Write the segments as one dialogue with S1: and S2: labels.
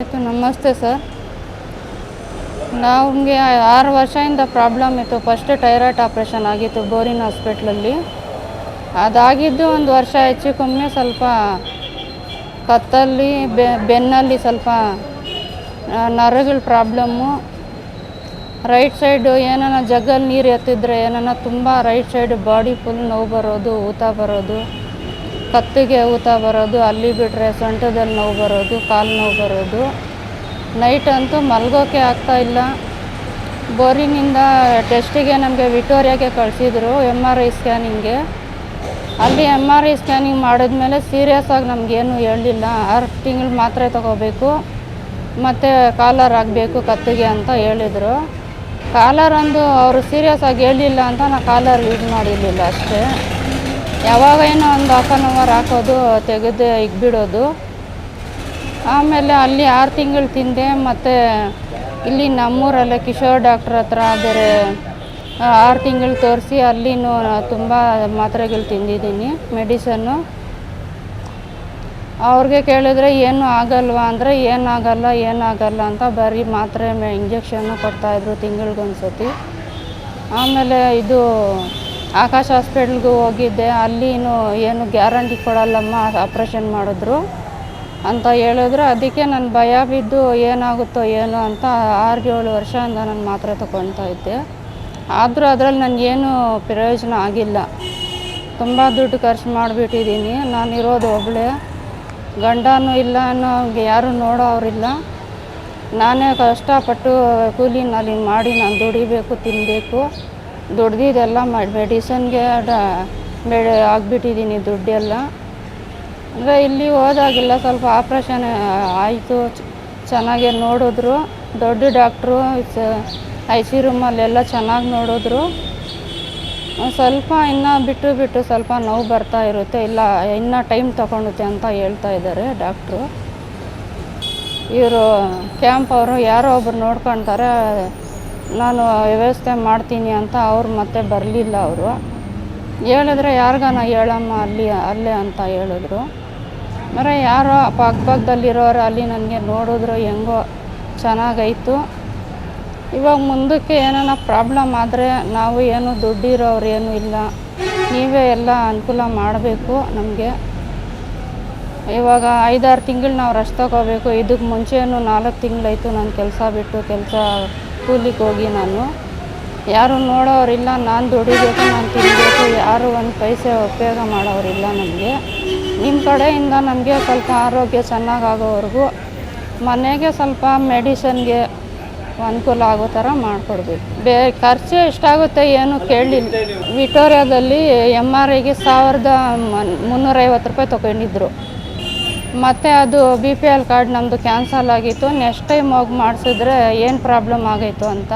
S1: ನಮಸ್ತೆ ಸರ್. ನಮಗೆ 6 ವರ್ಷದಿಂದ ಪ್ರಾಬ್ಲಮ್ ಇತ್ತು. ಫಸ್ಟ್ ಥೈರಾಯ್ಡ್ ಆಪ್ರೇಷನ್ ಆಗಿತ್ತು ಬೋರಿನ್ ಹಾಸ್ಪಿಟ್ಲಲ್ಲಿ. ಅದಾಗಿದ್ದು 1 ವರ್ಷ ಹೆಚ್ಚು ಕಮ್ಮಿ ಸ್ವಲ್ಪ ಕತ್ತಲ್ಲಿ ಬೆನ್ನಲ್ಲಿ ಸ್ವಲ್ಪ ನರಗಳ ಪ್ರಾಬ್ಲಮ್ಮು. ರೈಟ್ ಸೈಡು ಏನಾನ ಜಗ್ಗಲ್ಲಿ ನೀರು ಎತ್ತಿದ್ರೆ ಏನಾನ ತುಂಬ ರೈಟ್ ಸೈಡ್ ಬಾಡಿ ಫುಲ್ ನೋವು ಬರೋದು, ಊತ ಬರೋದು, ಕತ್ತಿಗೆ ಊತ ಬರೋದು, ಅಲ್ಲಿ ಬಿಟ್ಟರೆ ಸೊಂಟದಲ್ಲಿ ನೋವು ಬರೋದು, ಕಾಲು ನೋವು ಬರೋದು. ನೈಟ್ ಅಂತೂ ಮಲ್ಗೋಕೆ ಆಗ್ತಾಯಿಲ್ಲ. ಬೋರಿನಿಂದ ಟೆಸ್ಟಿಗೆ ನಮಗೆ ವಿಕ್ಟೋರಿಯಾಗೆ ಕಳಿಸಿದ್ರು MRI ಸ್ಕ್ಯಾನಿಂಗ್ಗೆ. ಅಲ್ಲಿ MRI ಸ್ಕ್ಯಾನಿಂಗ್ ಮಾಡಿದ್ಮೇಲೆ ಸೀರಿಯಸ್ ಆಗಿ ನಮಗೇನು ಹೇಳಲಿಲ್ಲ. 6 ತಿಂಗಳು ಮಾತ್ರೆ ತಗೋಬೇಕು ಮತ್ತು ಕಾಲರ್ ಆಗಬೇಕು ಕತ್ತಿಗೆ ಅಂತ ಹೇಳಿದರು. ಕಾಲರ್ ಅಂದು ಅವರು ಸೀರಿಯಸ್ ಆಗಿ ಹೇಳಿಲ್ಲ ಅಂತ ನಾನು ಕಾಲರ್ ಯೂಸ್ ಮಾಡಿರಲಿಲ್ಲ ಅಷ್ಟೇ. ಯಾವಾಗೇನೋ ಒಂದು ½ ಅನ್ ಅವರ್ ಹಾಕೋದು, ತೆಗೆದು ಇಕ್ಬಿಡೋದು. ಆಮೇಲೆ ಅಲ್ಲಿ 6 ತಿಂಗಳು ತಿಂದೆ. ಮತ್ತು ಇಲ್ಲಿ ನಮ್ಮೂರಲ್ಲೇ ಕಿಶೋರ್ ಡಾಕ್ಟ್ರ್ ಹತ್ರ ಬೇರೆ 6 ತಿಂಗಳು ತೋರಿಸಿ ಅಲ್ಲಿನೂ ತುಂಬ ಮಾತ್ರೆಗಳು ತಿಂದಿದ್ದೀನಿ, ಮೆಡಿಸನ್ನು. ಅವ್ರಿಗೆ ಕೇಳಿದ್ರೆ ಏನೂ ಆಗಲ್ವಾ ಅಂದರೆ ಏನಾಗಲ್ಲ ಅಂತ ಬರೀ ಮಾತ್ರೆ ಇಂಜೆಕ್ಷನ್ನು ಕೊಡ್ತಾಯಿದ್ರು ತಿಂಗಳಿಗೊಂದ್ಸತಿ. ಆಮೇಲೆ ಇದು ಆಕಾಶ್ ಹಾಸ್ಪಿಟ್ಲ್ಗೂ ಹೋಗಿದ್ದೆ. ಅಲ್ಲಿನೂ ಏನು ಗ್ಯಾರಂಟಿ ಕೊಡಲ್ಲಮ್ಮ, ಆಪ್ರೇಷನ್ ಮಾಡಿದ್ರು ಅಂತ ಹೇಳಿದ್ರು. ಅದಕ್ಕೆ ನಾನು ಭಯ ಬಿದ್ದು ಏನಾಗುತ್ತೋ ಏನೋ ಅಂತ 6-7 ವರ್ಷದಿಂದ ನಾನು ಮಾತ್ರೆ ತಗೊಳ್ತಾ ಇದ್ದೆ. ಆದರೂ ಅದರಲ್ಲಿ ನನಗೇನು ಪ್ರಯೋಜನ ಆಗಿಲ್ಲ. ತುಂಬ ದುಡ್ಡು ಖರ್ಚು ಮಾಡಿಬಿಟ್ಟಿದ್ದೀನಿ. ನಾನಿರೋದು ಒಬ್ಬಳೇ, ಗಂಡನೂ ಇಲ್ಲ, ಯಾರೂ ನೋಡೋರಿಲ್ಲ. ನಾನೇ ಕಷ್ಟಪಟ್ಟು ಕೂಲಿ ನಾಲಿ ಮಾಡಿ ನಾನು ದುಡಿಬೇಕು, ತಿನ್ನಬೇಕು. ದುಡ್ದಿದ್ದೆಲ್ಲ ಮೆಡಿಸನ್ಗೆ ಆಗಿಬಿಟ್ಟಿದ್ದೀನಿ ದುಡ್ಡೆಲ್ಲ. ಅಂದರೆ ಇಲ್ಲಿ ಹೋದಾಗೆಲ್ಲ ಸ್ವಲ್ಪ ಆಪ್ರೇಷನ್ ಆಯಿತು, ಚೆನ್ನಾಗೇ ನೋಡಿದ್ರು. ದೊಡ್ಡ ಡಾಕ್ಟ್ರು IC ರೂಮಲ್ಲೆಲ್ಲ ಚೆನ್ನಾಗಿ ನೋಡಿದ್ರು. ಸ್ವಲ್ಪ ಇನ್ನೂ ಬಿಟ್ಟು ಸ್ವಲ್ಪ ನೋವು ಬರ್ತಾ ಇರುತ್ತೆ, ಇಲ್ಲ ಇನ್ನೂ ಟೈಮ್ ತಗೊಳುತ್ತೆ ಅಂತ ಹೇಳ್ತಾ ಇದ್ದಾರೆ ಡಾಕ್ಟ್ರು. ಇವರು ಕ್ಯಾಂಪ್ ಅವರು ಯಾರೋ ಒಬ್ರು ನೋಡ್ಕೊಳ್ತಾರೆ, ನಾನು ವ್ಯವಸ್ಥೆ ಮಾಡ್ತೀನಿ ಅಂತ ಅವ್ರು ಮತ್ತೆ ಬರಲಿಲ್ಲ. ಅವರು ಹೇಳಿದ್ರೆ ಯಾರಿಗಾನ ಹೇಳಮ್ಮ ಅಲ್ಲೇ ಅಂತ ಹೇಳಿದ್ರು. ಅಂದರೆ ಯಾರೋ ಪಕ್ಕದಲ್ಲಿರೋರು ಅಲ್ಲಿ ನನಗೆ ನೋಡಿದ್ರು, ಹೆಂಗೋ ಚೆನ್ನಾಗೈತು. ಇವಾಗ ಮುಂದಕ್ಕೆ ಏನಾನ ಪ್ರಾಬ್ಲಮ್ ಆದರೆ ನಾವು ಏನು ದುಡ್ಡಿರೋರು ಏನೂ ಇಲ್ಲ, ನೀವೇ ಎಲ್ಲ ಅನುಕೂಲ ಮಾಡಬೇಕು ನಮಗೆ. ಇವಾಗ 5-6 ತಿಂಗಳು ನಾವು ರೆಸ್ಟ್ ತಗೋಬೇಕು. ಇದಕ್ಕೆ ಮುಂಚೆನೂ 4 ತಿಂಗಳಾಯಿತು ನಾನು ಕೆಲಸ ಬಿಟ್ಟು ಕೂಲಿಗೆ ಹೋಗಿ. ನಾನು ಯಾರು ನೋಡೋರಿಲ್ಲ, ನಾನು ದುಡಿಬೇಕು, ನಾನು ತಿನ್ನಬೇಕು, ಯಾರು ಒಂದು ಪೈಸೆ ಉಪಯೋಗ ಮಾಡೋರಿಲ್ಲ ನಮಗೆ. ನಿಮ್ಮ ಕಡೆಯಿಂದ ನಮಗೆ ಸ್ವಲ್ಪ ಆರೋಗ್ಯ ಚೆನ್ನಾಗಾಗೋವರೆಗೂ ಮನೆಗೆ ಸ್ವಲ್ಪ ಮೆಡಿಸನ್ಗೆ ಅನುಕೂಲ ಆಗೋ ಥರ ಮಾಡಿಕೊಡ್ಬೇಕು. ಖರ್ಚು ಎಷ್ಟಾಗುತ್ತೆ ಏನು ಕೇಳಲಿಲ್ಲ. ವಿಕ್ಟೋರಿಯಾದಲ್ಲಿ MRIಗೆ 1350 ರೂಪಾಯಿ ತೊಗೊಂಡಿದ್ರು. ಮತ್ತು ಅದು BPL ಕಾರ್ಡ್ ನಮ್ಮದು ಕ್ಯಾನ್ಸಲ್ ಆಗಿತ್ತು. ನೆಕ್ಸ್ಟ್ ಟೈಮ್ ಹೋಗಿ ಮಾಡಿಸಿದ್ರೆ ಏನು ಪ್ರಾಬ್ಲಮ್ ಆಗೈತು ಅಂತ.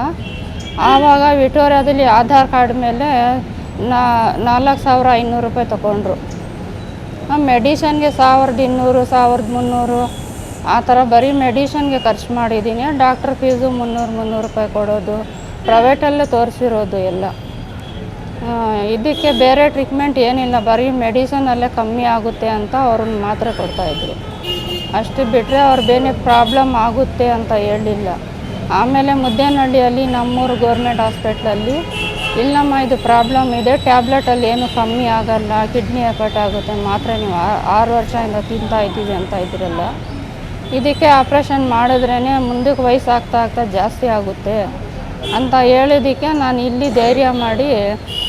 S1: ಆವಾಗ ವಿಕ್ಟೋರಿಯಾದಲ್ಲಿ ಆಧಾರ್ ಕಾರ್ಡ್ ಮೇಲೆ 4500 ರೂಪಾಯಿ ತೊಗೊಂಡ್ರು. ಮೆಡಿಷನ್ಗೆ 1200, 1300 ಆ ಥರ ಬರೀ ಮೆಡಿಷನ್ಗೆ ಖರ್ಚು ಮಾಡಿದ್ದೀನಿ. ಡಾಕ್ಟ್ರ್ ಫೀಸು 300 ರೂಪಾಯಿ ಕೊಡೋದು, ಪ್ರೈವೇಟಲ್ಲೇ ತೋರಿಸಿರೋದು ಎಲ್ಲ. ಇದಕ್ಕೆ ಬೇರೆ ಟ್ರೀಟ್ಮೆಂಟ್ ಏನಿಲ್ಲ, ಬರೀ ಮೆಡಿಸನಲ್ಲೇ ಕಮ್ಮಿ ಆಗುತ್ತೆ ಅಂತ ಅವ್ರನ್ನ ಮಾತ್ರೆ ಕೊಡ್ತಾಯಿದ್ರು. ಅಷ್ಟು ಬಿಟ್ಟರೆ ಅವ್ರು ಬೇರೆ ಪ್ರಾಬ್ಲಮ್ ಆಗುತ್ತೆ ಅಂತ ಹೇಳಿಲ್ಲ. ಆಮೇಲೆ ಮುದ್ದೇನಹಳ್ಳಿಯಲ್ಲಿ ನಮ್ಮೂರು ಗೌರ್ಮೆಂಟ್ ಹಾಸ್ಪಿಟ್ಲಲ್ಲಿ, ಇಲ್ಲಮ್ಮ ಇದು ಪ್ರಾಬ್ಲಮ್ ಇದೆ, ಟ್ಯಾಬ್ಲೆಟಲ್ಲಿ ಏನು ಕಮ್ಮಿ ಆಗಲ್ಲ, ಕಿಡ್ನಿ ಎಫೆಕ್ಟ್ ಆಗುತ್ತೆ, ಮಾತ್ರೆ ನೀವು 6 ವರ್ಷದಿಂದ ತಿಂತಾ ಇದ್ದೀವಿ ಅಂತ ಇದ್ರಲ್ಲ, ಇದಕ್ಕೆ ಆಪ್ರೇಷನ್ ಮಾಡಿದ್ರೇ ಮುಂದಕ್ಕೆ ವಯಸ್ಸಾಗ್ತಾ ಜಾಸ್ತಿ ಆಗುತ್ತೆ ಅಂತ ಹೇಳಿದ್ದಕ್ಕೆ ನಾನು ಇಲ್ಲಿ ಧೈರ್ಯ ಮಾಡಿ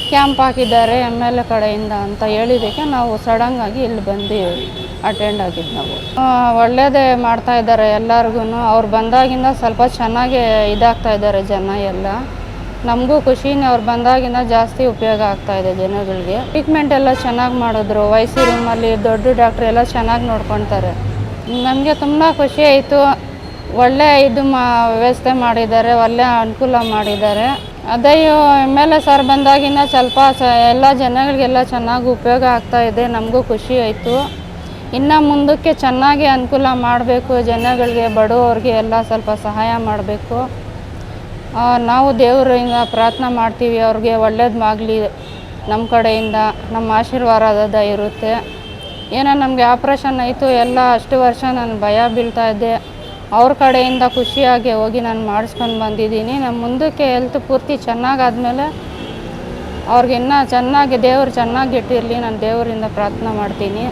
S1: ಕ್ಯಾಂಪ್ ಹಾಕಿದ್ದಾರೆ MLA ಕಡೆಯಿಂದ ಅಂತ ಹೇಳಿದ್ದಕ್ಕೆ ನಾವು ಸಡನ್ನಾಗಿ ಇಲ್ಲಿ ಬಂದು ಅಟೆಂಡ್ ಆಗಿದ್ದು. ನಾವು ಒಳ್ಳೆಯದೇ ಮಾಡ್ತಾಯಿದ್ದಾರೆ ಎಲ್ಲರಿಗೂ. ಅವ್ರು ಬಂದಾಗಿಂದ ಸ್ವಲ್ಪ ಚೆನ್ನಾಗೇ ಇದಾಗ್ತಾಯಿದ್ದಾರೆ ಜನ ಎಲ್ಲ. ನಮಗೂ ಖುಷಿನೇ, ಅವ್ರು ಬಂದಾಗಿಂದ ಜಾಸ್ತಿ ಉಪಯೋಗ ಆಗ್ತಾಯಿದೆ ಜನಗಳಿಗೆ. ಟ್ರೀಟ್ಮೆಂಟ್ ಎಲ್ಲ ಚೆನ್ನಾಗಿ ಮಾಡಿದ್ರು. IC ರೂಮಲ್ಲಿ ದೊಡ್ಡ ಡಾಕ್ಟ್ರು ಎಲ್ಲ ಚೆನ್ನಾಗಿ ನೋಡ್ಕೊತಾರೆ. ನಮಗೆ ತುಂಬ ಖುಷಿ ಆಯಿತು. ಒಳ್ಳೆ ವ್ಯವಸ್ಥೆ ಮಾಡಿದ್ದಾರೆ, ಒಳ್ಳೆ ಅನುಕೂಲ ಮಾಡಿದ್ದಾರೆ. ಅದೇ MLA ಸರ್ ಬಂದಾಗಿಂದ ಸ್ವಲ್ಪ ಎಲ್ಲ ಜನಗಳಿಗೆಲ್ಲ ಚೆನ್ನಾಗಿ ಉಪಯೋಗ ಆಗ್ತಾಯಿದೆ. ನಮಗೂ ಖುಷಿ ಆಯಿತು. ಇನ್ನು ಮುಂದಕ್ಕೆ ಚೆನ್ನಾಗಿ ಅನುಕೂಲ ಮಾಡಬೇಕು ಜನಗಳಿಗೆ, ಬಡವರಿಗೆ ಎಲ್ಲ ಸ್ವಲ್ಪ ಸಹಾಯ ಮಾಡಬೇಕು. ನಾವು ದೇವರಿಂದ ಪ್ರಾರ್ಥನೆ ಮಾಡ್ತೀವಿ, ಅವ್ರಿಗೆ ಒಳ್ಳೇದಾಗಲಿ ನಮ್ಮ ಕಡೆಯಿಂದ, ನಮ್ಮ ಆಶೀರ್ವಾದ ಇರುತ್ತೆ. ಏನೋ ನಮಗೆ ಆಪ್ರೇಷನ್ ಆಯಿತು ಎಲ್ಲ. ಅಷ್ಟು ವರ್ಷ ನಾನು ಭಯ ಬೀಳ್ತಾ ಇದ್ದೆ, ಅವ್ರ ಕಡೆಯಿಂದ ಖುಷಿಯಾಗಿ ಹೋಗಿ ನಾನು ಮಾಡಿಸ್ಕೊಂಡು ಬಂದಿದ್ದೀನಿ. ನಮ್ಮ ಮುಂದಕ್ಕೆ ಹೆಲ್ತ್ ಪೂರ್ತಿ ಚೆನ್ನಾಗಾದ್ಮೇಲೆ ಅವ್ರಿಗೆ ಇನ್ನೂ ಚೆನ್ನಾಗಿ ದೇವರು ಚೆನ್ನಾಗಿ ಇಟ್ಟಿರಲಿ, ನಾನು ದೇವರಿಂದ ಪ್ರಾರ್ಥನೆ ಮಾಡ್ತೀನಿ.